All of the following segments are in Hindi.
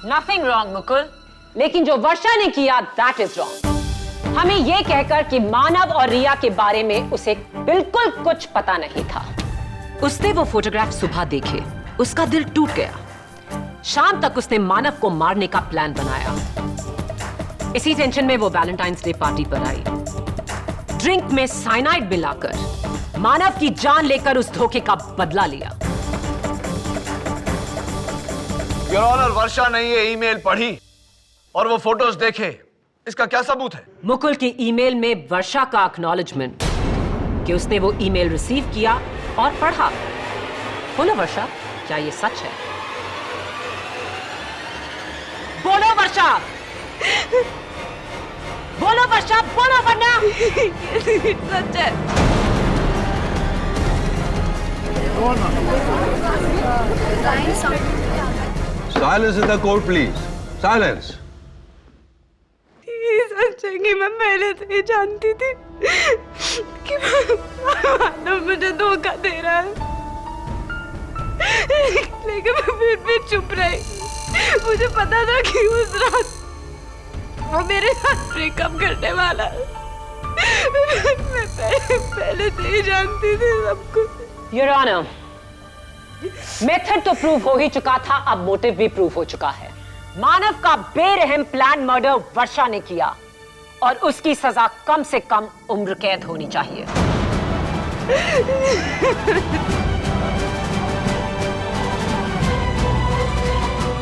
Nothing wrong, Mukul. लेकिन जो वर्षा ने किया, that is wrong। हमें यह कहकर कि मानव और रिया के बारे में उसे बिल्कुल कुछ पता नहीं था। उसने वो फोटोग्राफ सुबह देखे, उसका दिल टूट गया। शाम तक उसने मानव को मारने का प्लान बनाया। इसी टेंशन में वो वैलेंटाइंस डे पार्टी पर आई। ड्रिंक में साइनाइड मिलाकर मानव की जान लेकर उस धोखे का बदला लिया। योर ऑनर, वर्षा ने ये ईमेल पढ़ी और वो फोटोज देखे, इसका क्या सबूत है? मुकुल के ईमेल में वर्षा का एक्नॉलेजमेंट कि उसने वो ईमेल रिसीव किया और पढ़ा। बोलो वर्षा, क्या ये सच है? बोलो वर्षा, बोलो वर्षा, बोलो वरना सच है। Silence in the court, please. Silence. ये सच है कि मैं पहले से ही जानती थी कि मानव मुझे धोखा दे रहा है, लेकिन मैं फिर भी चुप रही। मुझे पता था कि उस रात वो मेरे साथ ब्रेकअप करने वाला है। मैं पहले से ही जानती थी सब कुछ। योर ऑनर, मेथड तो प्रूव हो ही चुका था, अब मोटिव भी प्रूव हो चुका है। मानव का बेरहम प्लान मर्डर वर्षा ने किया और उसकी सजा कम से कम उम्र कैद होनी चाहिए।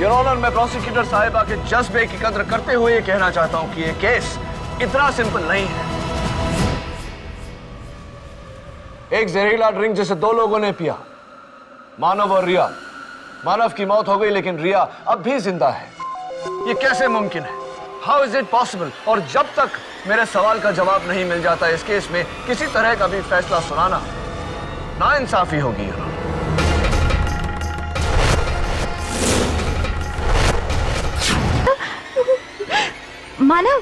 योर ऑनर, मैं प्रोसिक्यूटर साहिबा के जज्बे की कद्र करते हुए ये कहना चाहता हूं कि ये केस इतना सिंपल नहीं है। एक जहरीला ड्रिंक जिसे दो लोगों ने पिया, मानव और रिया। मानव की मौत हो गई लेकिन रिया अब भी जिंदा है। ये कैसे मुमकिन है? How is it possible? और जब तक मेरे सवाल का जवाब नहीं मिल जाता इस केस में किसी तरह का भी फैसला सुनाना नाइंसाफी होगी। मानव,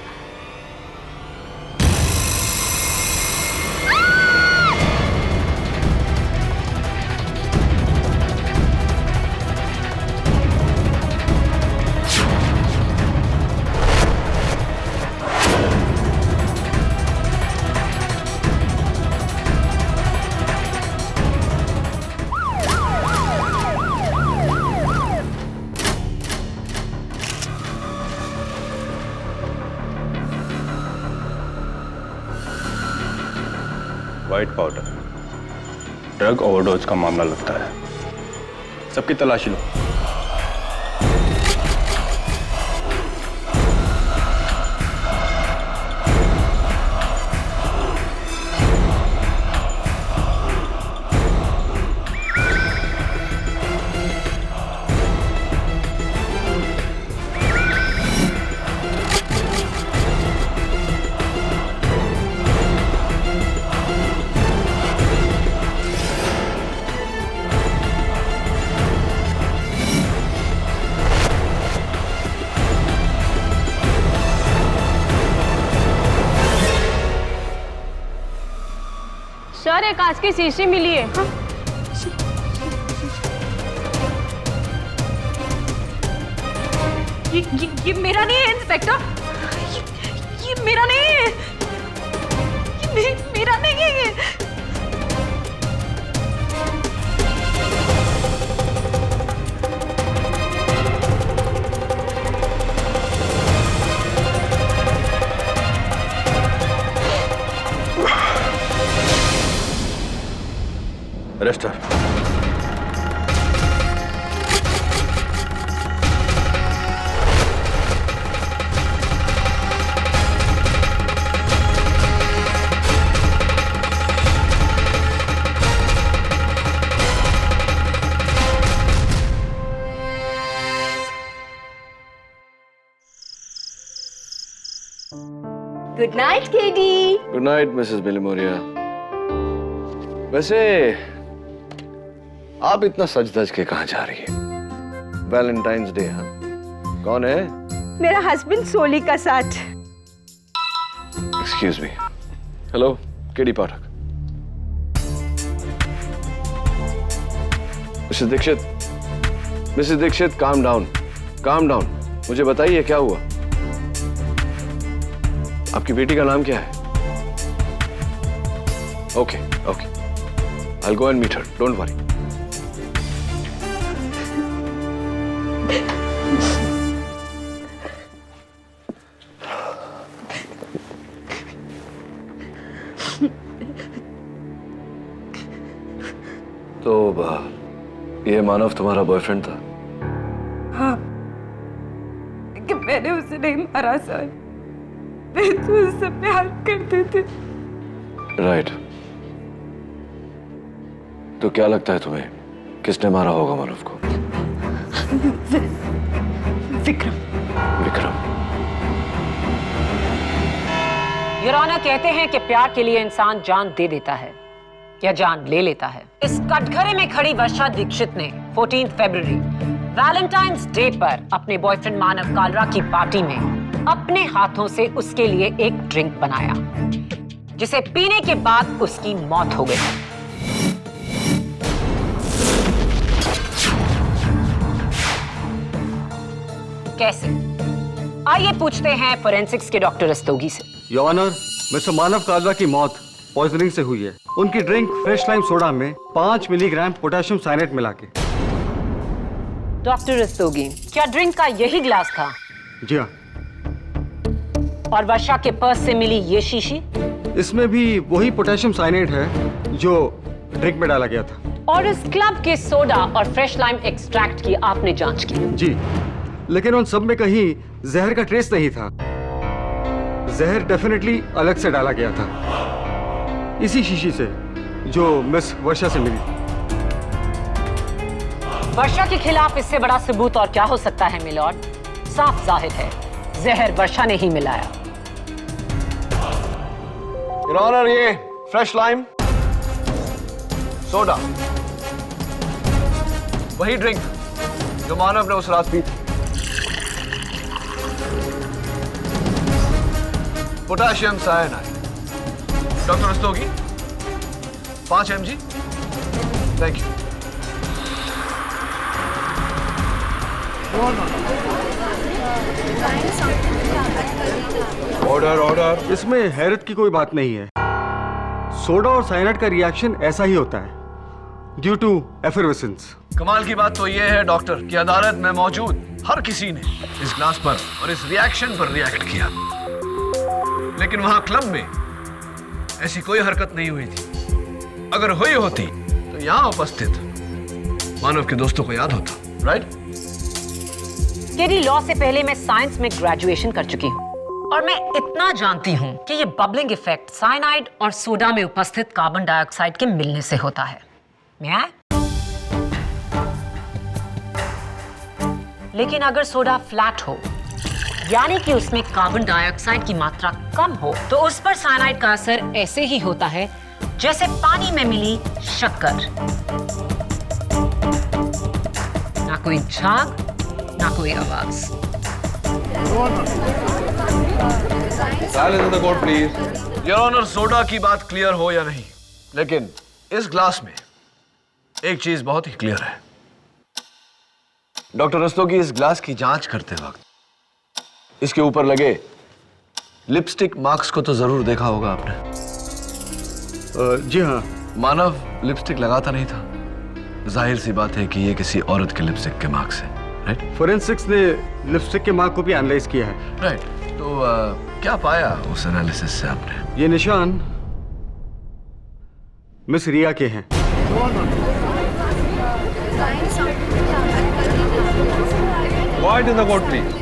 व्हाइट पाउडर, ड्रग ओवरडोज का मामला लगता है। सबकी तलाशी लो। सर एक कांच की शीशी मिली है। ये मेरा नहीं है इंस्पेक्टर, ये मेरा नहीं है, ये मेरा नहीं है ये। Arrest her. Good night KD. Good night Mrs Bilimoria. वैसे आप इतना सज धज के कहां जा रही है? वैलेंटाइंस डे है। कौन है? मेरा हस्बैंड सोली का साथ। Excuse me. हेलो, केडी पाठक। Mrs Dixit, calm down, calm down. मुझे बताइए क्या हुआ? आपकी बेटी का नाम क्या है? Okay okay, I'll go and meet her. Don't worry. तो ये मानव तुम्हारा बॉयफ्रेंड था? हाँ, कि मैंने उसे नहीं मारा सर, मैं तो उससे प्यार करते थे। राइट। तो क्या लगता है तुम्हें किसने मारा होगा मानव को? विक्रम। विक्रम। योर ऑनर, कहते हैं कि प्यार के लिए इंसान जान दे देता है या जान ले लेता है। इस कटघरे में खड़ी वर्षा दीक्षित ने 14 फरवरी वैलेंटाइंस डे पर अपने बॉयफ्रेंड मानव कालरा की पार्टी में अपने हाथों से उसके लिए एक ड्रिंक बनाया, जिसे पीने के बाद उसकी मौत हो गई। कैसे? आइए पूछते हैं फोरेंसिक्स के डॉक्टर रस्तोगी से। योर ऑनर, मिस्टर मानव कालरा की मौत पॉइजनिंग से हुई है। उनकी ड्रिंक फ्रेश लाइम सोडा में 5 मिलीग्राम पोटेशियम साइनेट मिला के। डॉक्टर रस्तोगी, क्या ड्रिंक का यही ग्लास था? जी हाँ। और वर्षा के पर्स से मिली ये शीशी? इसमें भी वही पोटेशियम साइनेट है जो ड्रिंक में डाला गया था। और इस क्लब के सोडा और फ्रेश लाइम एक्सट्रैक्ट की आपने जांच की? जी, लेकिन उन सब में कहीं जहर का ट्रेस नहीं था। जहर डेफिनेटली अलग से डाला गया था, इसी शीशी से जो मिस वर्षा से मिली। वर्षा के खिलाफ इससे बड़ा सबूत और क्या हो सकता है मिलॉर्ड? साफ जाहिर है जहर वर्षा ने ही मिलाया। योर ऑनर, ये फ्रेश लाइम सोडा वही ड्रिंक जो मानव ने उस रात पी थी। Potassium cyanide. Doctor Rastogi, 5 mg। Thank you. Order order. इसमें हैरत की कोई बात नहीं है। सोडा और साइनाइड का रिएक्शन ऐसा ही होता है, ड्यू टू एफरवेसेंस। कमाल की बात तो यह है डॉक्टर कि अदालत में मौजूद हर किसी ने इस ग्लास पर और इस रिएक्शन पर रिएक्ट किया, लेकिन वहां क्लब में ऐसी कोई हरकत नहीं हुई थी। अगर हुई होती तो यहां उपस्थित मानव के दोस्तों को याद होता। राइट? केडी, लॉ से पहले मैं साइंस में ग्रेजुएशन कर चुकी हूँ और मैं इतना जानती हूँ कि ये बबलिंग इफेक्ट साइनाइड और सोडा में उपस्थित कार्बन डाइऑक्साइड के मिलने से होता है। मैं लेकिन अगर सोडा फ्लैट हो, यानी कि उसमें कार्बन डाइऑक्साइड की मात्रा कम हो, तो उस पर साइनाइड का असर ऐसे ही होता है जैसे पानी में मिली शक्कर। ना कोई झाग, ना कोई आवाज। Silence in the court please. Your honour, soda की बात क्लियर हो या नहीं, लेकिन इस ग्लास में एक चीज बहुत ही क्लियर है। डॉक्टर रस्तोगी, इस ग्लास की जांच करते वक्त इसके ऊपर लगे लिपस्टिक मार्क्स को तो जरूर देखा होगा आपने। जी हाँ। मानव लिपस्टिक लगाता नहीं था। जाहिर सी बात है कि ये किसी औरत के लिपस्टिक के मार्क्स हैं, राइट? फोरेंसिक्स ने लिपस्टिक के मार्क को भी एनालाइज किया है। राइट। तो क्या पाया उस एनालिसिस से आपने? ये निशान मिस रिया के हैं। Quiet in the court, please.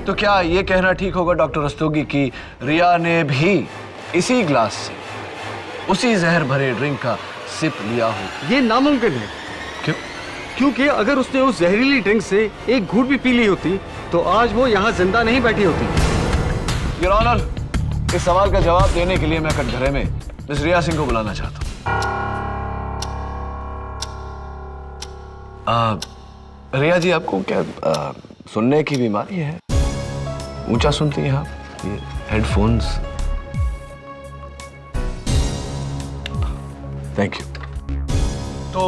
तो क्या ये कहना ठीक होगा डॉक्टर रस्तोगी कि रिया ने भी इसी ग्लास से उसी जहर भरे ड्रिंक का सिप लिया हो? ये नामुमकिन है। क्यों? क्योंकि अगर उसने उस जहरीली ड्रिंक से एक घूंट भी पी ली होती तो आज वो यहाँ जिंदा नहीं बैठी होती। योर ऑनर, इस सवाल का जवाब देने के लिए मैं कटघरे में मिस रिया सिंह को बुलाना चाहता हूँ। रिया जी, आपको क्या सुनने की बीमारी है? ऊंचा सुनती हैं आप? ये हेडफोन्स। Thank you. तो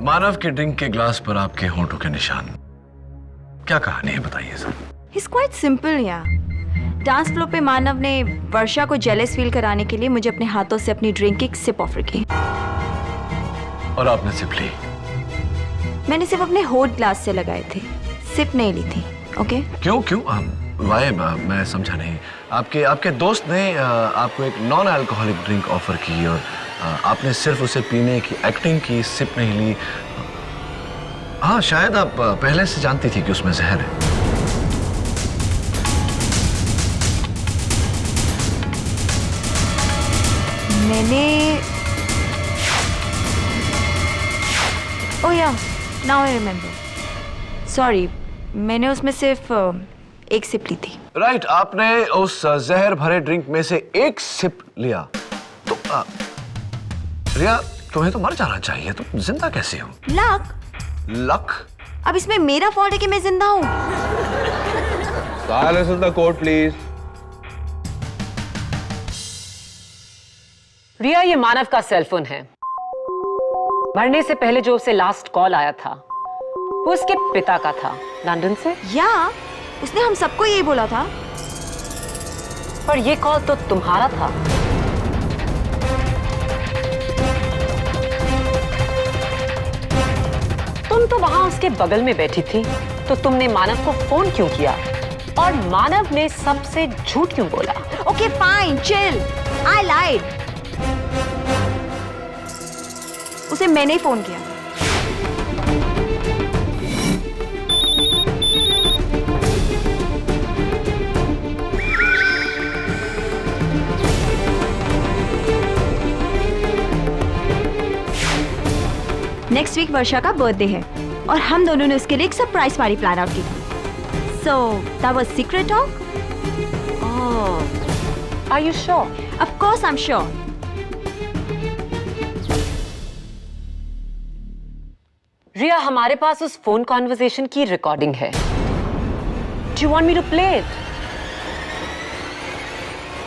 मानव के ड्रिंक के ग्लास पर आपके होंठों के निशान, क्या कहानी है बताइए sir. He's quite simple, yeah. Dance floor पे मानव ने वर्षा को जेलस फील कराने के लिए मुझे अपने हाथों से अपनी ड्रिंक की सिप ऑफर की। और आपने सिप ली? मैंने सिर्फ अपने होठ ग्लास से लगाए थे, सिप नहीं ली थी। ओके? क्यों क्यों? वाई? मैं समझा नहीं। आपके दोस्त ने आपको एक नॉन अल्कोहलिक ड्रिंक ऑफर की और आपने सिर्फ उसे पीने की एक्टिंग की, सिप नहीं ली। हाँ, शायद आप पहले से जानती थी कि उसमें जहर है। मैंने ओह या, नाउ आई रिमेम्बर। सॉरी, मैंने उसमें सिर्फ एक सिप ली थी। राइट, आपने उस जहर भरे ड्रिंक में से एक सिप लिया। तो रिया, तुम्हें तो मर जाना चाहिए, तुम जिंदा कैसे हो? लक? अब इसमें मेरा फॉल्ट है कि मैं जिंदा हूँ? Silence in the court, please. रिया, ये मानव का सेलफोन है। मरने से पहले जो उसे लास्ट कॉल आया था वो उसके पिता का था, लंदन से। या, उसने हम सबको यही बोला था। पर ये कॉल तो तुम्हारा था। तुम तो वहां उसके बगल में बैठी थी, तो तुमने मानव को फोन क्यों किया? और मानव ने सबसे झूठ क्यों बोला? ओके फाइन, चिल, आई लाइड। उसे मैंने ही फोन किया। नेक्स्ट वीक वर्षा का बर्थडे है और हम दोनों ने उसके लिए एक सरप्राइज पार्टी प्लान आउट की थी। So that was secret talk. Are you sure? Of course I'm sure. रिया, हमारे पास उस फोन कॉन्वर्सेशन की रिकॉर्डिंग है। Do you want me to play it?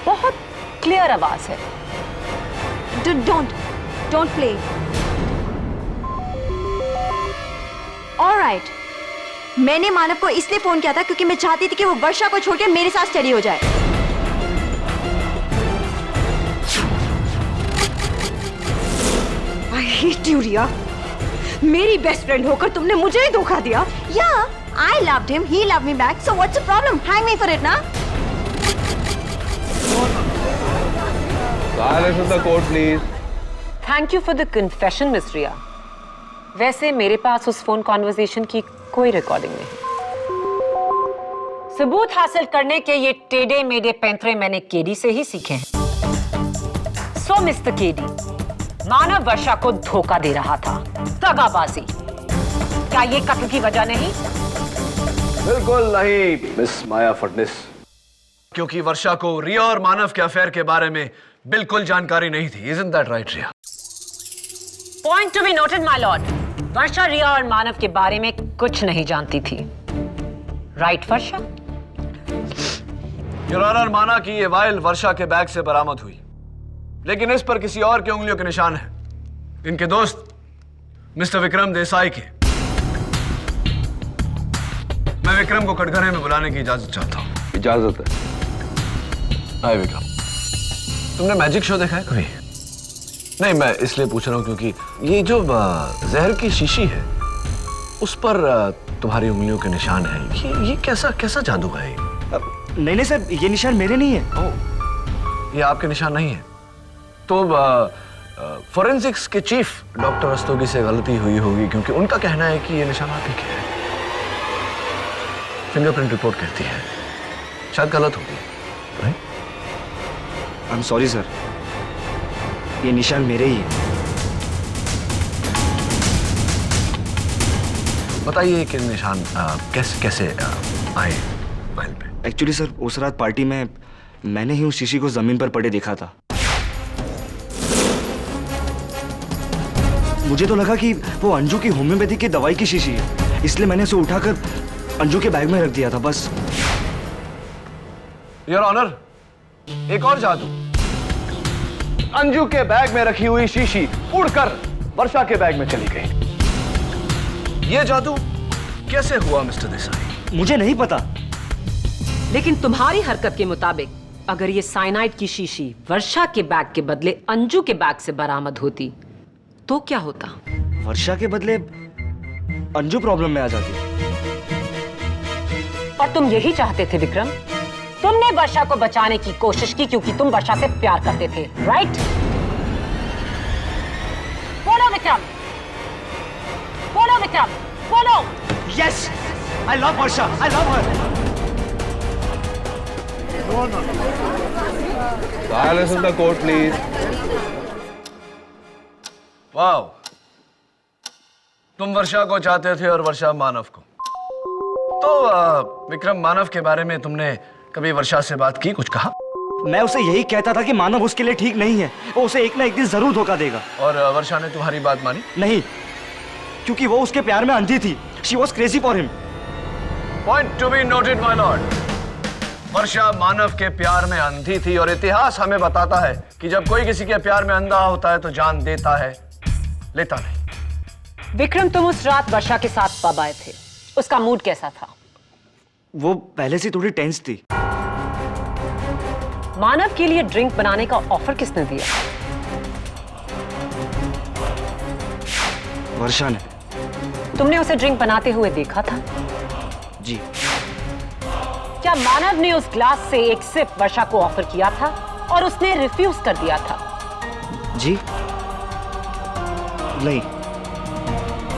बहुत क्लियर आवाज है। Don't play. All right. मैंने मानव को इसलिए फोन किया था क्योंकि मैं चाहती थी कि वो वर्षा को छोड़ के मेरे साथ स्टडी हो जाए। I hate you, रिया। मेरी बेस्ट फ्रेंड होकर तुमने मुझे ही धोखा दिया। Yeah, I loved him, he loved me back. So what's the problem? Hang me for it, ना? Silence in the court, please. Thank you for the confession, Miss रिया। वैसे मेरे पास उस फोन कॉन्वर्सेशन की कोई रिकॉर्डिंग नहीं। सबूत हासिल करने के ये टेढ़े मेढ़े पैंतरे मैंने केडी से ही सीखे हैं। सो मिस्टर केडी, मानव वर्षा को धोखा दे रहा था, दगाबाजी। क्या ये कत्ल की वजह नहीं? बिल्कुल नहीं, मिस माया फडनिस। क्योंकि वर्षा को रिया और मानव के अफेयर के बारे में बिल्कुल जानकारी नहीं थी। Isn't that right, Riya? Point to be noted, my lord. Varsha Riya और मानव के बारे में कुछ नहीं जानती थी। Right Varsha? योर ऑनर, माना कि ये वाइल वर्षा के बैग से बरामद हुई, लेकिन इस पर किसी और के उंगलियों के निशान हैं। इनके दोस्त मिस्टर विक्रम देसाई के। मैं विक्रम को कटघरे में बुलाने की इजाजत चाहता हूँ। इजाजत है। हाय विक्रम, तुमने मैजिक शो देखा है कभी? नहीं, मैं इसलिए पूछ रहा हूँ क्योंकि ये जो जहर की शीशी है उस पर तुम्हारी उंगलियों के निशान हैं। ये कैसा जादू है? नहीं सर, ये निशान मेरे नहीं है। ओह, ये आपके निशान नहीं है? तो फोरेंसिक्स के चीफ डॉक्टर रस्तोगी से गलती हुई होगी, क्योंकि उनका कहना है कि ये निशान आप ही के हैं। फिंगरप्रिंट रिपोर्ट कहती है, शायद गलत होगी। Right? I am sorry sir, ये निशान मेरे ही है। बताइए कि निशान कैसे आए फाइल पे? एक्चुअली सर, उस रात पार्टी में मैंने ही उस शीशी को जमीन पर पड़े देखा था। मुझे तो लगा कि वो अंजू की होम्योपैथी की दवाई की शीशी है, इसलिए मैंने उसे उठाकर अंजू के बैग में रख दिया था, बस। योर ऑनर, एक और जादू। अंजू के बैग में रखी हुई शीशी उड़कर वर्षा के बैग में चली गई। यह जादू कैसे हुआ मिस्टर देसाई? मुझे नहीं पता, लेकिन तुम्हारी हरकत के मुताबिक अगर ये साइनाइड की शीशी वर्षा के बैग के बदले अंजू के बैग से बरामद होती तो क्या होता? वर्षा के बदले अंजू प्रॉब्लम में आ जाती। और तुम यही चाहते थे विक्रम? तुमने वर्षा को बचाने की कोशिश की क्योंकि तुम वर्षा से प्यार करते थे, राइट? बोलो विक्रम, बोलो विक्रम, बोलो। Yes, I love Varsha, I love her. Silence in the court, please. Wow, तुम वर्षा को चाहते थे और वर्षा मानव को। तो विक्रम, मानव के बारे में तुमने कभी वर्षा से बात की, कुछ कहा? मैं उसे यही कहता था कि मानव उसके लिए ठीक नहीं है, वो उसे एक ना एक दिन जरूर धोखा देगा। और वर्षा ने तुम्हारी बात मानी? नहीं, क्योंकि वो उसके प्यार में अंधी थी। She was crazy for him. Point to be noted, my lord. वर्षा मानव के प्यार में अंधी थी और इतिहास हमें बताता है कि जब कोई किसी के प्यार में अंधा होता है तो जान देता है, लेता नहीं। विक्रम, तुम उस रात वर्षा के साथ पब आए थे, उसका मूड कैसा था? वो पहले से थोड़ी टेंस थी। मानव के लिए ड्रिंक बनाने का ऑफर किसने दिया? वर्षा ने। तुमने उसे ड्रिंक बनाते हुए देखा था? जी। क्या मानव ने उस ग्लास से एक सिप वर्षा को ऑफर किया था और उसने रिफ्यूज कर दिया था? जी नहीं।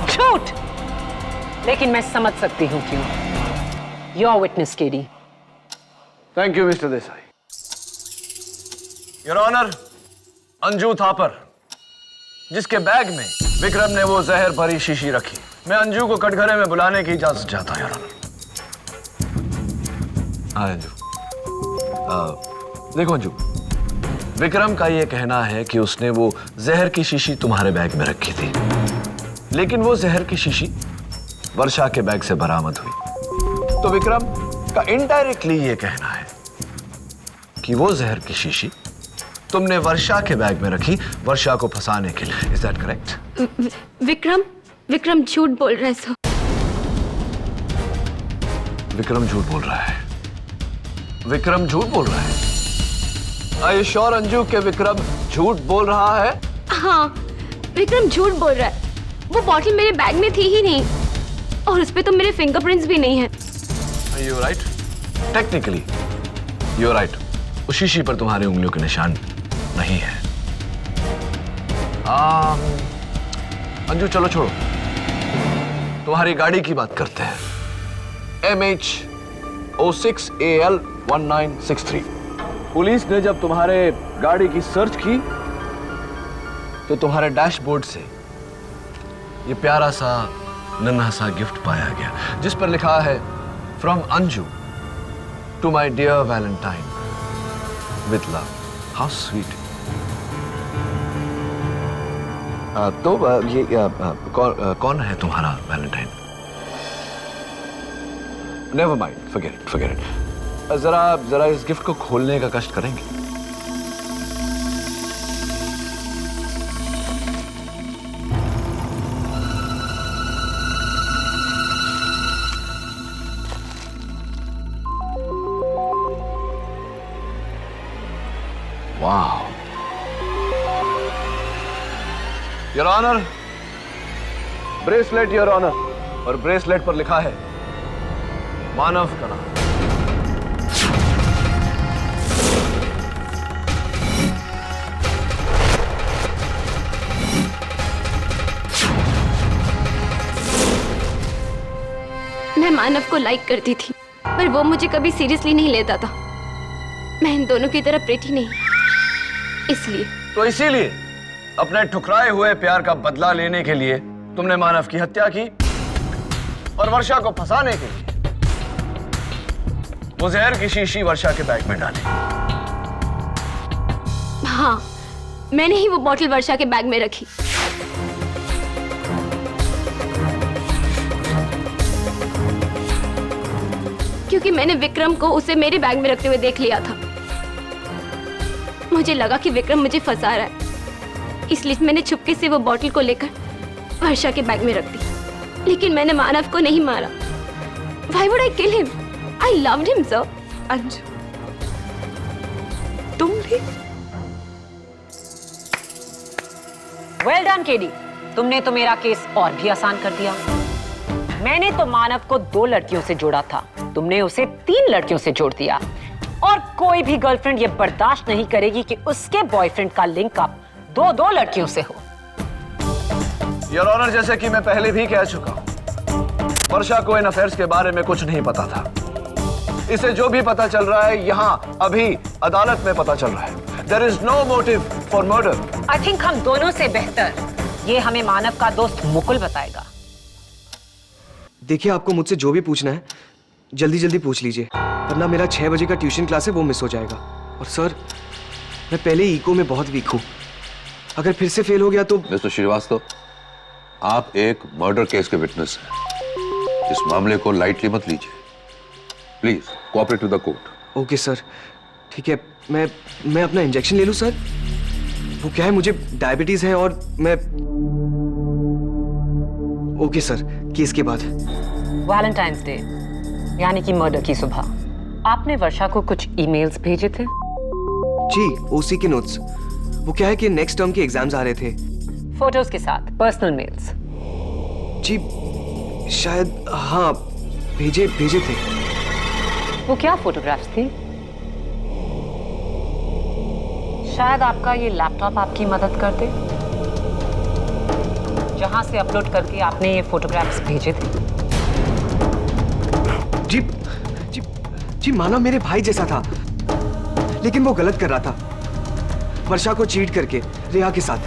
झूठ। लेकिन मैं समझ सकती हूं क्यों। Your witness KD. Thank you mister Desai. Your honour, Anju Thapar, जिसके बैग में विक्रम ने वो जहर भरी शीशी रखी, मैं अंजू को कटघरे में बुलाने की इजाजत चाहता हूं, योर ऑनर। हाँ अंजू, देखो अंजू, विक्रम का ये कहना है कि उसने वो जहर की शीशी तुम्हारे बैग में रखी थी, लेकिन वो जहर की शीशी वर्षा के बैग से बरामद हुई। तो विक्रम का इनडायरेक्टली ये कहना है कि वो जहर की शीशी तुमने वर्षा के बैग में रखी वर्षा को फंसाने के लिए। Is that correct? विक्रम झूठ बोल रहा है सर। विक्रम झूठ बोल रहा है। विक्रम झूठ बोल रहा है। Are you sure अंजू के विक्रम झूठ बोल रहा है? हाँ, विक्रम झूठ बोल रहा है। वो बॉटल मेरे बैग में थी ही नहीं और उस पे तो मेरे फिंगरप्रिंट्स भी नहीं हैं। You're right. Technically, you're right. उस शीशी पर तुम्हारी उंगलियों के निशान नहीं है। अंजू चलो छोड़ो, तुम्हारी गाड़ी की बात करते हैं। MH06AL1963। पुलिस ने जब तुम्हारे गाड़ी की सर्च की तो तुम्हारे डैशबोर्ड से ये प्यारा सा नन्हा सा गिफ्ट पाया गया, जिस पर लिखा है from Anju to my dear valentine with love. How sweet. तो ये कौन है तुम्हारा valentine? Never mind, forget it, forget it. जरा इस गिफ्ट को खोलने का कष्ट करेंगे? वाह, your honour, bracelet your honour, और ब्रेसलेट पर लिखा है मानव का नाम। मैं मानव को लाइक करती थी पर वो मुझे कभी सीरियसली नहीं लेता था। मैं इन दोनों की तरह प्रेटी नहीं, इसलिए। तो इसीलिए अपने ठुकराए हुए प्यार का बदला लेने के लिए तुमने मानव की हत्या की और वर्षा को फंसाने के लिए वो जहर की शीशी वर्षा के बैग में डाली। हाँ, मैंने ही वो बॉटल वर्षा के बैग में रखी। क्योंकि मैंने विक्रम को उसे मेरे बैग में रखते हुए देख लिया था। मुझे लगा कि विक्रम मुझे फंसा रहा है, इसलिए मैंने छुपके से वो बॉटल को लेकर वर्षा के बैग में रख दी। लेकिन मैंने मानव को नहीं मारा। Why would I kill him? I loved him, sir. Anju, तुम भी? वेल डन केडी, तुमने तो मेरा केस और भी आसान कर दिया। मैंने तो मानव को 2 लड़कियों से जोड़ा था, तुमने उसे 3 लड़कियों से जोड़ दिया। और कोई भी गर्लफ्रेंड ये बर्दाश्त नहीं करेगी कि उसके बॉयफ्रेंड का लिंकअप 2 लड़कियों से हो। योर ऑनर, जैसे कि मैं पहले भी कह चुका हूं, वर्षा को इन अफेयर्स के बारे में कुछ नहीं पता था। इसे जो भी पता चल रहा है यहां अभी अदालत में पता चल रहा है। There is no motive for murder. I think हम दोनों से बेहतर ये हमें मानव का दोस्त मुकुल बताएगा। देखिए, आपको मुझसे जो भी पूछना है जल्दी जल्दी पूछ लीजिए, वरना मेरा 6 बजे का ट्यूशन क्लास है वो मिस हो जाएगा। और सर, मैं पहले इको में बहुत वीक हूँ, अगर फिर से फेल हो गया तो। मिस्टर श्रीवास्तव, आप एक मर्डर केस के विटनेस हैं। इस मामले को लाइटली मत लीजिए। Please cooperate with the court. Okay sir, ठीक है। मैं अपना इंजेक्शन ले लूँ सर? वो क्या है, मुझे डायबिटीज है और मैं। ओके सर, केस के बाद। वैलेंटाइंस डे यानी कि मर्डर की सुबह आपने वर्षा को कुछ ईमेल्स भेजे थे। जी, ओसी के नोट्स। वो क्या है कि नेक्स्ट टर्म के एग्जाम्स आ रहे थे। फोटोज के साथ पर्सनल मेल्स। जी शायद, हाँ, भेजे थे। वो क्या फोटोग्राफ्स थी? शायद आपका ये लैपटॉप आपकी मदद कर दे, जहां से अपलोड करके आपने ये फोटोग्राफ्स भेजे थे। जी जी जी, मानव मेरे भाई जैसा था, लेकिन वो गलत कर रहा था, वर्षा को चीट करके रिया के साथ।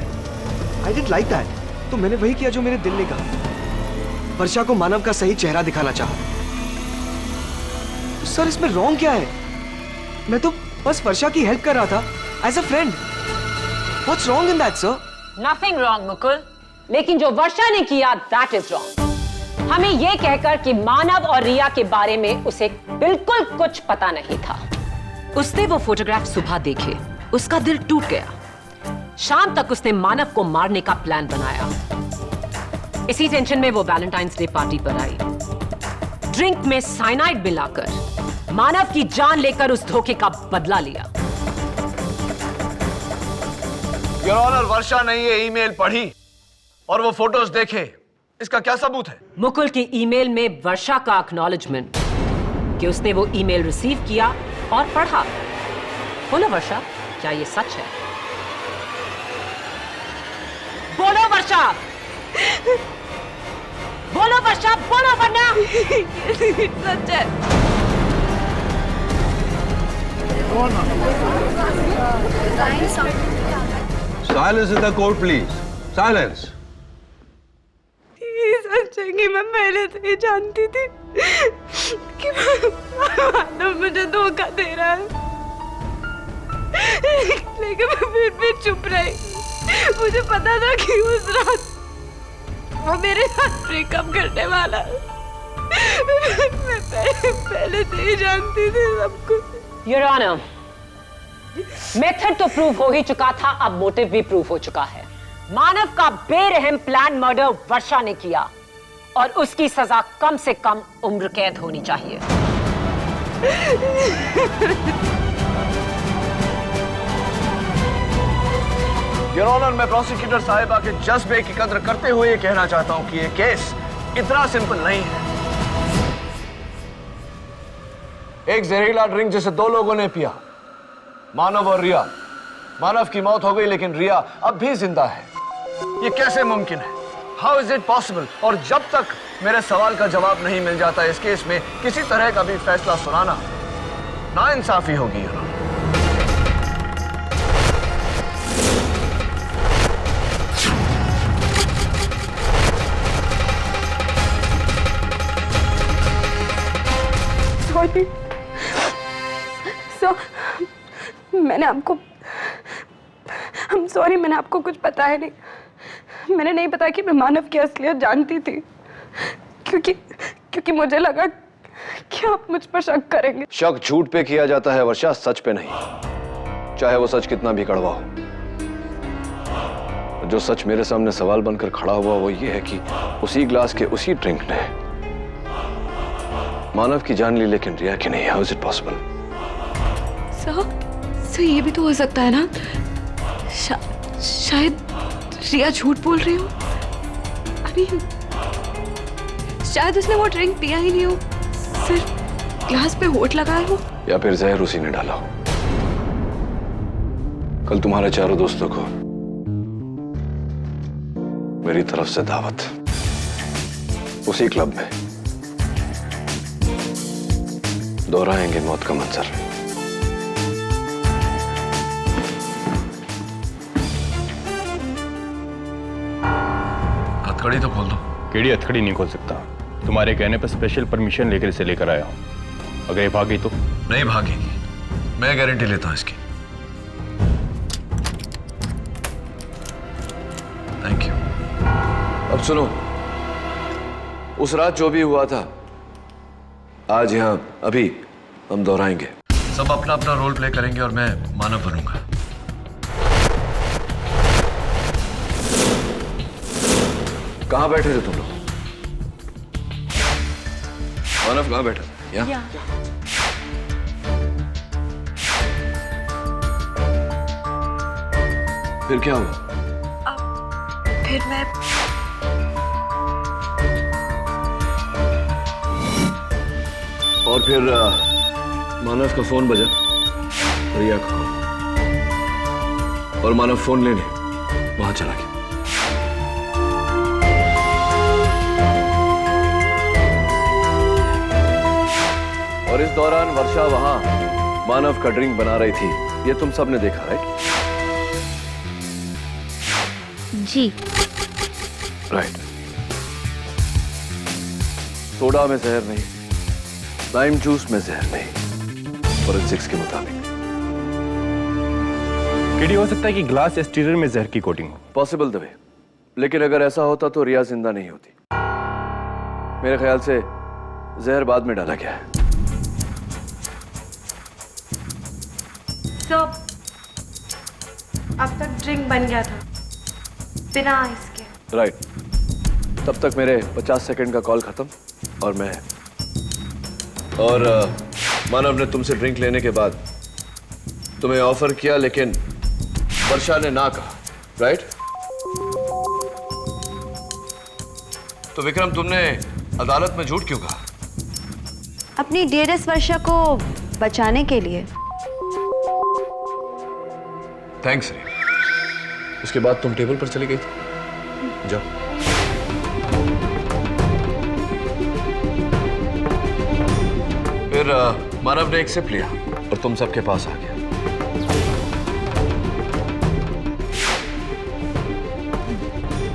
आई डिडंट लाइक दैट, तो मैंने वही किया जो मेरे दिल ने कहा। वर्षा को मानव का सही चेहरा दिखाना चाहा। सर, इसमें रॉन्ग क्या है? मैं तो बस वर्षा की हेल्प कर रहा था as a friend. What's wrong in that sir? Nothing wrong Mukul, लेकिन जो वर्षा ने किया दैट इज रॉन्ग। हमें यह कहकर कि मानव और रिया के बारे में उसे बिल्कुल कुछ पता नहीं था। उसने वो फोटोग्राफ सुबह देखे, उसका दिल टूट गया। शाम तक उसने मानव को मारने का प्लान बनाया। इसी टेंशन में वो वैलेंटाइंस डे पार्टी पर आई। ड्रिंक में साइनाइड मिलाकर मानव की जान लेकर उस धोखे का बदला लिया। योर ऑनर, वर्षा ने ये ईमेल पढ़ी और वो फोटोज देखे, इसका क्या सबूत है? मुकुल की ईमेल में वर्षा का एक्नॉलेजमेंट कि उसने वो ईमेल रिसीव किया और पढ़ा। बोलो वर्षा, क्या ये सच है? बोलो वर्षा, बोलो वर्षा, बोलो वरना। सच है। Silence in the court please, silence. ये सच है कि मैं पहले से ही जानती थी कि मानव मुझे धोखा दे रहा है, लेकिन मैं फिर भी चुप रही। मुझे पता था कि उस रात वो मेरे साथ ब्रेकअप करने वाला है। मैं पहले से ही जानती थी सब कुछ। योर ऑनर, मेथड तो प्रूव हो ही चुका था, अब मोटिव भी प्रूव हो चुका है। मानव का बेरहम प्लान मर्डर वर्षा ने किया और उसकी सजा कम से कम उम्र कैद होनी चाहिए। योर ऑनर, मैं प्रोसिक्यूटर साहिबा के जज्बे की कद्र करते हुए ये कहना चाहता हूं कि ये केस इतना सिंपल नहीं है। एक जहरीला ड्रिंक जिसे 2 लोगों ने पिया, मानव और रिया। मानव की मौत हो गई लेकिन रिया अब भी जिंदा है। ये कैसे मुमकिन है? How is it possible? और जब तक मेरे सवाल का जवाब नहीं मिल जाता इस केस में किसी तरह का भी फैसला सुनाना नाइंसाफी होगी। मैंने आपको कुछ बताया नहीं। मैंने नहीं बताया कि मैं मानव की असलियत जानती थी, क्योंकि मुझे लगा कि आप मुझ पर शक करेंगे। शक झूठ पे किया जाता है वर्षा, सच पे नहीं, चाहे वो सच कितना भी कड़वा हो। जो सच मेरे सामने सवाल बनकर खड़ा हुआ वो ये है कि उसी ग्लास के उसी ड्रिंक ने मानव की जान ली लेकिन रिया की नहीं। How is it possible? Sir ये भी तो हो सकता है ना, शायद रिया झूठ बोल रही हो। I mean, शायद उसने वो ड्रिंक पिया ही नहीं हो, सिर्फ ग्लास पे होठ लगाया हो। या फिर जहर उसी ने डाला हो। कल तुम्हारे चारों दोस्तों को मेरी तरफ से दावत, उसी क्लब में दोहराएंगे मौत का मंजर। हथकड़ी तो खोल दो। केड़ी हथकड़ी नहीं खोल सकता, तुम्हारे कहने पर स्पेशल परमिशन लेकर इसे लेकर आया हूं। अगर ये भागी तो? नहीं भागेगी, मैं गारंटी लेता हूं इसकी। Thank you. अब सुनो, उस रात जो भी हुआ था, आज यहां अभी हम दोहराएंगे। सब अपना अपना रोल प्ले करेंगे और मैं मानव बनूंगा। कहां बैठे थे तुम लोग? मानव कहां बैठा था? यहाँ? फिर क्या हुआ? फिर मैं और फिर मानव का फोन बजा, रिया का, और मानव फोन लेने वहां चला गया। और इस दौरान वर्षा वहां मानव का ड्रिंक बना रही थी, ये तुम सबने देखा, राइट? जी राइट। सोडा में जहर नहीं, लाइम जूस में जहर नहीं, फोरेंसिक्स के मुताबिक। केडी हो सकता है कि ग्लास या स्टीरर में जहर की कोटिंग हो। पॉसिबल द वे, लेकिन अगर ऐसा होता तो रिया जिंदा नहीं होती। मेरे ख्याल से जहर बाद में डाला गया है। तो अब तक ड्रिंक बन गया था बिना आइस के। राइट। तब तक मेरे 50 सेकंड का कॉल खत्म और मानव ने तुमसे ड्रिंक लेने के बाद तुम्हें ऑफर किया, लेकिन वर्षा ने ना कहा, राइट? तो विक्रम, तुमने अदालत में झूठ क्यों कहा? अपनी डियरेस्ट वर्षा को बचाने के लिए। थैंक्स रे। उसके बाद तुम टेबल पर चली गई थी। जाओ। फिर मानव ने एक सिप लिया और तुम सबके पास आ गया।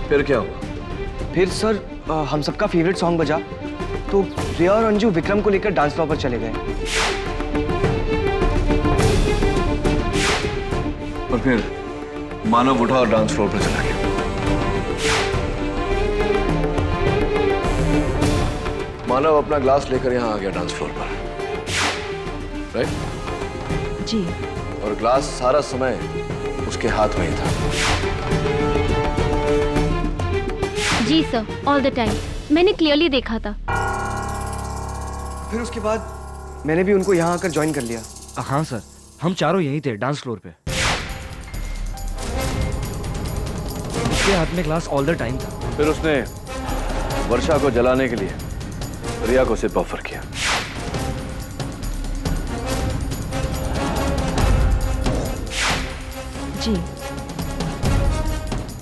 फिर क्या हुआ? फिर सर हम सबका फेवरेट सॉन्ग बजा, तो रिया और अंजू विक्रम को लेकर डांस फ्लोर पर चले गए। और फिर मानव उठा और डांस फ्लोर पर चला गया। मानव अपना ग्लास लेकर यहां आ गया डांस फ्लोर पर, राइट? जी। और ग्लास सारा समय उसके हाथ में ही था। जी सर, ऑल द टाइम मैंने क्लियरली देखा था। फिर उसके बाद मैंने भी उनको यहाँ आकर ज्वाइन कर लिया। हाँ सर, हम चारों यहीं थे डांस फ्लोर पे। उसके हाथ में ग्लास ऑल द टाइम था। फिर उसने वर्षा को जलाने के लिए रिया को सिर्फ ऑफर किया। जी।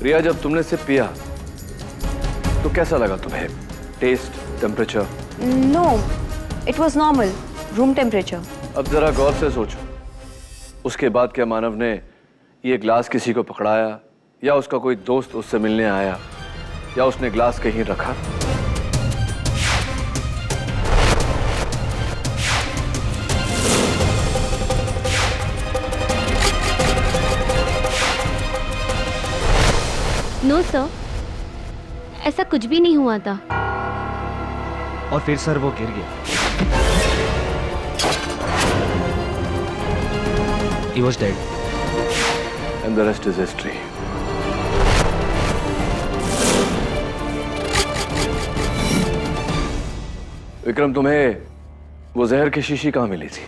रिया, जब तुमने सिर्फ पिया तो कैसा लगा तुम्हें? Taste, temperature? No, it was normal, room temperature. अब जरा गौर से सोचो, उसके बाद क्या मानव ने ये ग्लास किसी को पकड़ाया, या उसका कोई दोस्त उससे मिलने आया, या उसने ग्लास कहीं रखा? नो सर, ऐसा कुछ भी नहीं हुआ था। और फिर सर वो गिर गया। He was dead. And the rest is history. Vikram, तुम्हें वो जहर की शीशी कहाँ मिली थी?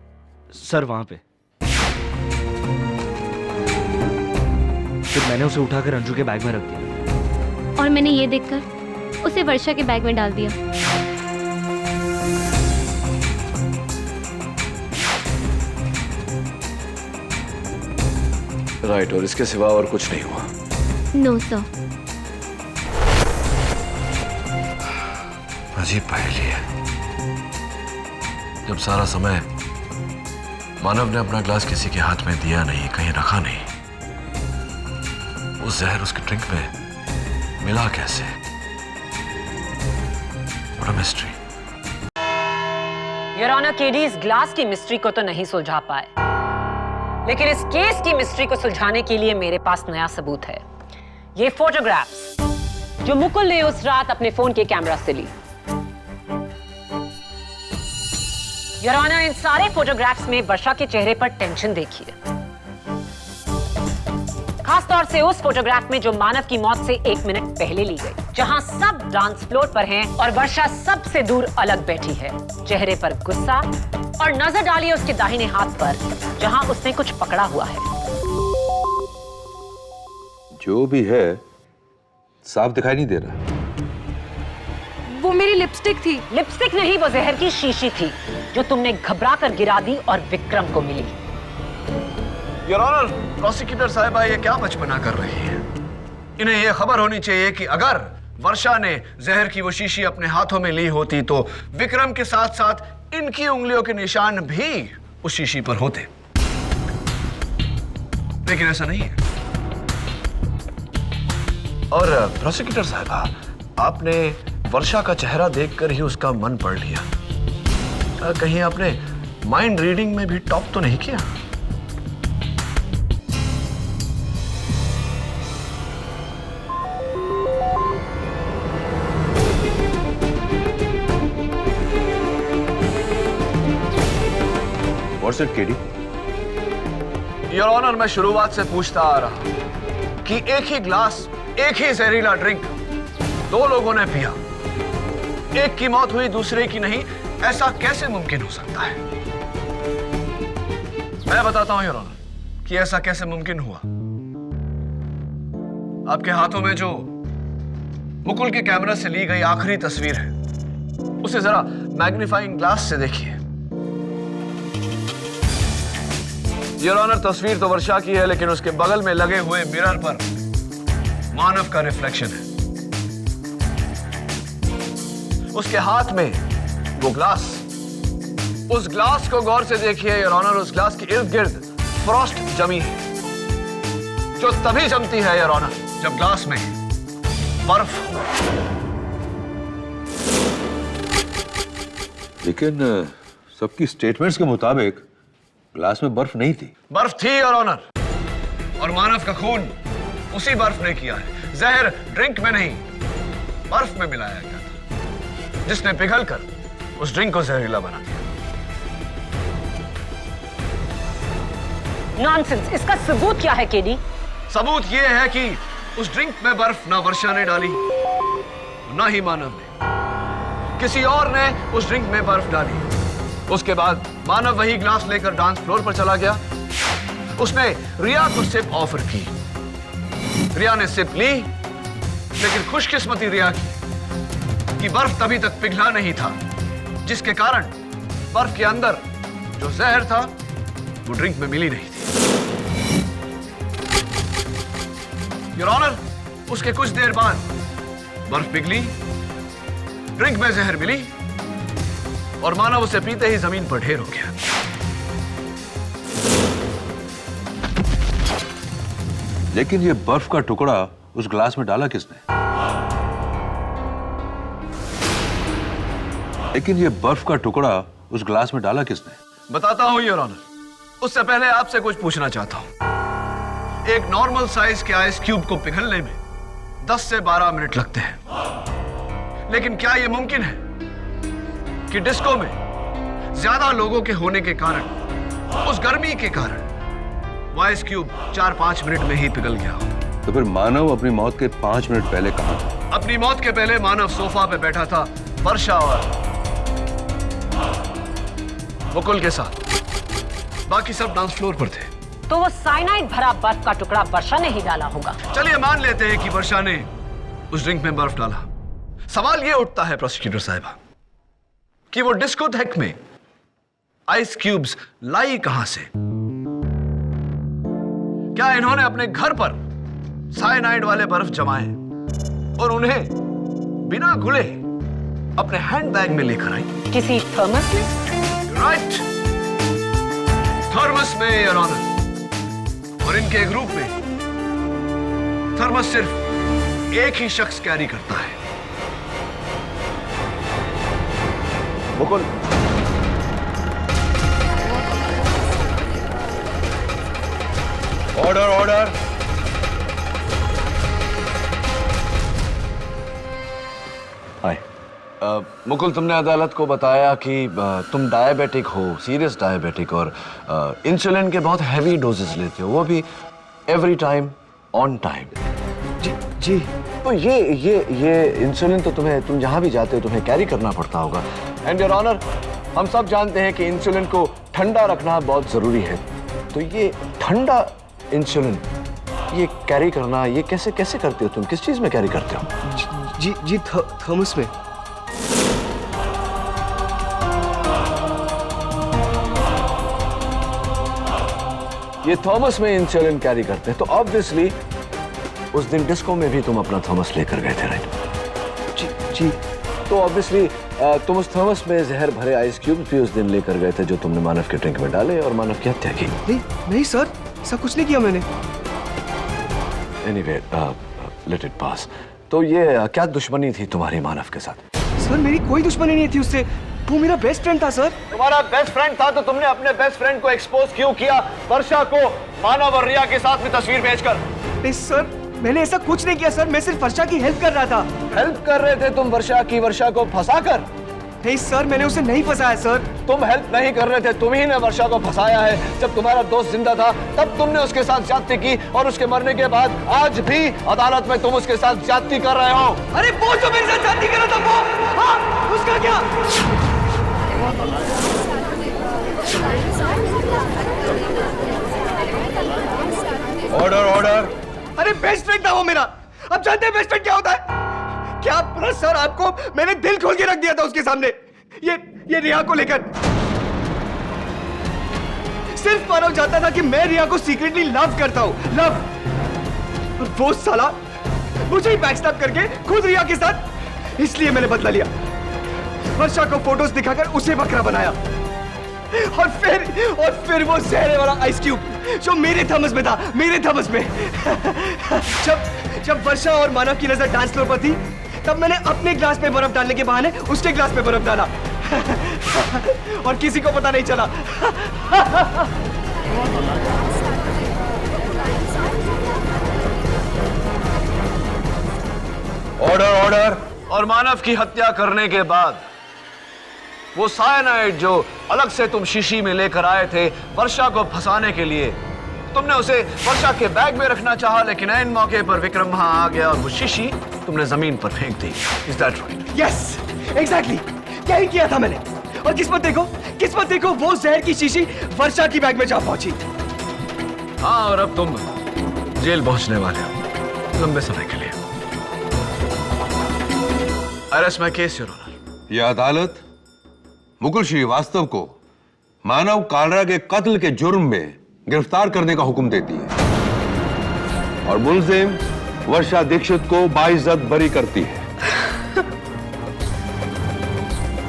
सर वहां पे। फिर मैंने उसे उठाकर अंजू के बैग में रख दिया। और मैंने ये देखकर उसे वर्षा के बैग में डाल दिया। राइट, और इसके सिवा और कुछ नहीं हुआ? No sir. अजीब पहेली है। जब सारा समय मानव ने अपना ग्लास किसी के हाथ में दिया नहीं, कहीं रखा नहीं, वो जहर उसके ड्रिंक में मिला कैसे? What a mystery. Your honour, KD इस ग्लास की मिस्ट्री को तो नहीं सुलझा पाए, लेकिन इस केस की मिस्ट्री को सुलझाने के लिए मेरे पास नया सबूत है। ये फोटोग्राफ्स जो मुकुल ने उस रात अपने फोन के कैमरा से ली। योर ऑनर, इन सारे फोटोग्राफ्स में वर्षा के चेहरे पर टेंशन देखिए, खासतौर से उस फोटोग्राफ में जो मानव की मौत से 1 मिनट पहले ली गई, जहां सब डांस फ्लोर पर हैं और वर्षा सबसे दूर अलग बैठी है। चेहरे पर गुस्सा, और नजर डालिए उसके दाहिने हाथ पर, जहां उसने कुछ पकड़ा हुआ है। जो भी है साफ दिखाई नहीं दे रहा। वो मेरी लिपस्टिक थी। लिपस्टिक नहीं, वो जहर की शीशी थी जो तुमने घबरा कर गिरा दी और विक्रम को मिली। योर ऑनर, प्रोसिक्यूटर साहिबा ये क्या बचपना कर रही है? इन्हें यह खबर होनी चाहिए कि अगर वर्षा ने जहर की वो शीशी अपने हाथों में ली होती तो विक्रम के साथ साथ इनकी उंगलियों के निशान भी उस शीशी पर होते, लेकिन ऐसा नहीं है। और प्रोसिक्यूटर साहिबा, आपने वर्षा का चेहरा देखकर ही उसका मन पढ़ लिया। कहीं आपने माइंड रीडिंग में भी टॉप तो नहीं किया? What's it, KD? Your honour, मैं शुरुआत से पूछता आ रहा हूं कि एक ही ग्लास, एक ही जहरीला ड्रिंक 2 लोगों ने पिया, एक की मौत हुई दूसरे की नहीं, ऐसा कैसे मुमकिन हो सकता है? मैं बताता हूं योर ऑनर कि ऐसा कैसे मुमकिन हुआ। आपके हाथों में जो मुकुल के कैमरा से ली गई आखिरी तस्वीर है, उसे जरा मैग्नीफाइंग ग्लास से देखिए। योर ऑनर, तस्वीर तो वर्षा की है, लेकिन उसके बगल में लगे हुए मिरर पर मानव का रिफ्लेक्शन है। उसके हाथ में वो ग्लास, उस ग्लास को गौर से देखिए योर ऑनर। उस ग्लास के इर्द गिर्द फ्रॉस्ट जमी है, जो तभी जमती है योर ऑनर जब ग्लास में बर्फ हो। लेकिन सबकी स्टेटमेंट्स के मुताबिक ग्लास में बर्फ नहीं थी। बर्फ थी योर ऑनर, और मानव का खून उसी बर्फ ने किया है। जहर ड्रिंक में नहीं, बर्फ में मिलाया गया था, जिसने पिघलकर उस ड्रिंक को जहरीला बना दिया। नॉनसेंस, इसका सबूत क्या है केडी? सबूत यह है कि उस ड्रिंक में बर्फ ना वर्षा ने डाली, ना ही मानव ने। किसी और ने उस ड्रिंक में बर्फ डाली। उसके बाद मानव वही ग्लास लेकर डांस फ्लोर पर चला गया। उसने रिया को सिप ऑफर की। रिया ने सिप ली, लेकिन खुशकिस्मती रिया की कि बर्फ तभी तक पिघला नहीं था, जिसके कारण बर्फ के अंदर जो जहर था वो ड्रिंक में मिली नहीं थी। योर ऑनर, उसके कुछ देर बाद बर्फ पिघली, ड्रिंक में जहर मिली, और मानव उसे पीते ही जमीन पर ढेर हो गया। लेकिन ये बर्फ का टुकड़ा उस ग्लास में डाला किसने? लेकिन ये बर्फ का टुकड़ा उस ग्लास में डाला किसने? बताता हूं योर ऑनर। उससे पहले आपसे कुछ पूछना चाहता हूं। एक नॉर्मल साइज के आइस क्यूब को पिघलने में 10 से 12 मिनट लगते हैं, लेकिन क्या यह मुमकिन है कि डिस्को में ज्यादा लोगों के होने के कारण, उस गर्मी के कारण, वो आइस क्यूब 4-5 मिनट में ही पिघल गया हो? तो फिर मानव अपनी मौत के 5 मिनट पहले कहां था? अपनी मौत के पहले मानव सोफा पे बैठा था वर्षा और मुकुल के साथ। बाकी सब डांस फ्लोर पर थे। तो वो साइनाइड भरा बर्फ का टुकड़ा वर्षा ने ही डाला होगा। चलिए मान लेते हैं कि वर्षा ने उस ड्रिंक में बर्फ डाला। सवाल ये उठता है प्रोसिक्यूटर साहिबा कि वो डिस्कोथेक में आइस क्यूब्स लाई कहां से? क्या इन्होंने अपने घर पर साइनाइड वाले बर्फ जमाए और उन्हें बिना घुले अपने हैंडबैग में लेकर आई? किसी थर्मस में? राइट, थर्मस में योर ऑनर। और इनके ग्रुप में थर्मस सिर्फ एक ही शख्स कैरी करता है। Mukul, order order. Hi Mukul, तुमने अदालत को बताया कि तुम डायबिटिक हो, सीरियस डायबिटिक, और इंसुलिन के बहुत हैवी डोजेस लेते हो, वो भी एवरी टाइम ऑन टाइम। जी जी। तो ये इंसुलिन तो तुम जहां भी जाते हो तुम्हें कैरी करना पड़ता होगा। एंड योर ऑनर, हम सब जानते हैं कि इंसुलिन को ठंडा रखना बहुत जरूरी है। तो ये ठंडा इंसुलिन ये कैरी करना, ये कैसे करते हो तुम? किस चीज में कैरी करते हो? जी थर्मस में। ये थॉमस में इंसुलिन कैरी करते हैं, तो ऑब्वियसली उस दिन डिस्को में भी तुम अपना थॉमस लेकर गए थे, राइट? जी। तो ऑब्वियसली तुम उस थॉमस में जहर भरे आइस क्यूब भी उस दिन लेकर गए थे जो तुमने मानव के ड्रिंक में डाले और मानव की हत्या की। नहीं सर, ऐसा कुछ नहीं किया मैंने। Anyway, let it pass. तो ये क्या दुश्मनी थी तुम्हारी मानव के साथ? सर मेरी कोई दुश्मनी नहीं थी उससे, वो मेरा बेस्ट फ्रेंड था सर। तुम्हारा बेस्ट फ्रेंड था तो तुमने अपने बेस्ट फ्रेंड को एक्सपोज क्यों किया वर्षा को मानव और रिया के साथ में तस्वीर भेजकर? नहीं सर, मैंने ऐसा कुछ नहीं किया सर, मैं सिर्फ वर्षा की हेल्प कर रहा था। हेल्प कर रहे थे तुम वर्षा को फंसाकर? नहीं सर, मैंने उसे नहीं फंसाया सर। तुम हेल्प नहीं कर रहे थे, तुम ही ने वर्षा को फंसाया है। जब तुम्हारा दोस्त जिंदा था तब तुमने उसके साथ ज्यादती की और उसके मरने के बाद आज भी अदालत में तुम उसके साथ ज्यादती कर रहे हो। अरे वो जो मेरे साथ ज्यादती कर रहा था वो, हाँ, उसका क्या? ऑर्डर। अरे बेस्ट फ्रेंड था वो मेरा। अब जानते हैं बेस्ट फ्रेंड क्या होता है? क्या पता सर, आपको मैंने दिल खोल के रख दिया था उसके सामने, ये रिया को लेकर। सिर्फ मानव जानता था कि मैं रिया को सीक्रेटली लव करता हूं, लव। और वो साला मुझे ही बैकस्टैब करके खुद रिया के साथ, इसलिए मैंने बदला लिया। वर्षा को फोटोज दिखाकर उसे बकरा बनाया और फिर वो जहरे वाला आइस क्यूब जो मेरे थर्मस में था, मेरे थर्मस में। जब वर्षा और मानव की नजर डांस फ्लोर पर थी तब मैंने अपने ग्लास में बर्फ डालने के बहाने उसके ग्लास में बर्फ डाला और किसी को पता नहीं चला। ऑर्डर। और मानव की हत्या करने के बाद वो साइनाइड जो अलग से तुम शीशी में लेकर आए थे वर्षा को फंसाने के लिए, तुमने उसे वर्षा के बैग में रखना चाहा, लेकिन ऐन मौके पर विक्रम वहां आ गया और वो शीशी तुमने जमीन पर फेंक दी। Is that right? Yes, exactly, क्या ही किया था मैंने। और किस्मत देखो वो जहर की शीशी वर्षा की बैग में जा पहुंची। हाँ, और अब तुम जेल पहुंचने वाले हो लंबे समय के लिए। Arrest my case your honour. यह अदालत मुकुल श्रीवास्तव को मानव कालरा के कत्ल के जुर्म में गिरफ्तार करने का हुक्म देती है और मुलजिम वर्षा दीक्षित को बाइज्जत बरी करती है।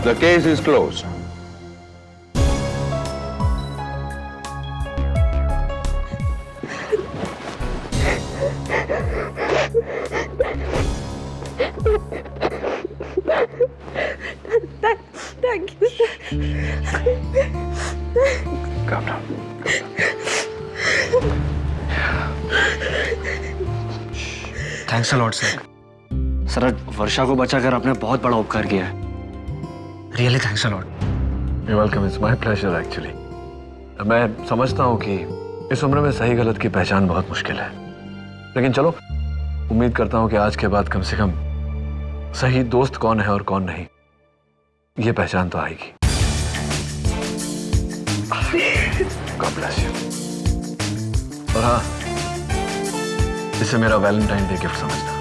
The case is closed. Thank you, sir. Calm down. Thanks a lot sir. Sir, Varsha को बचाकर आपने बहुत बड़ा उपकार किया है। Really thanks a lot. You're welcome. It's my pleasure actually. मैं समझता हूँ कि इस उम्र में सही गलत की पहचान बहुत मुश्किल है, लेकिन चलो उम्मीद करता हूँ कि आज के बाद कम से कम सही दोस्त कौन है और कौन नहीं ये पहचान तो आएगी। God bless you. और हाँ, इसे मेरा वैलेंटाइन डे गिफ्ट समझना।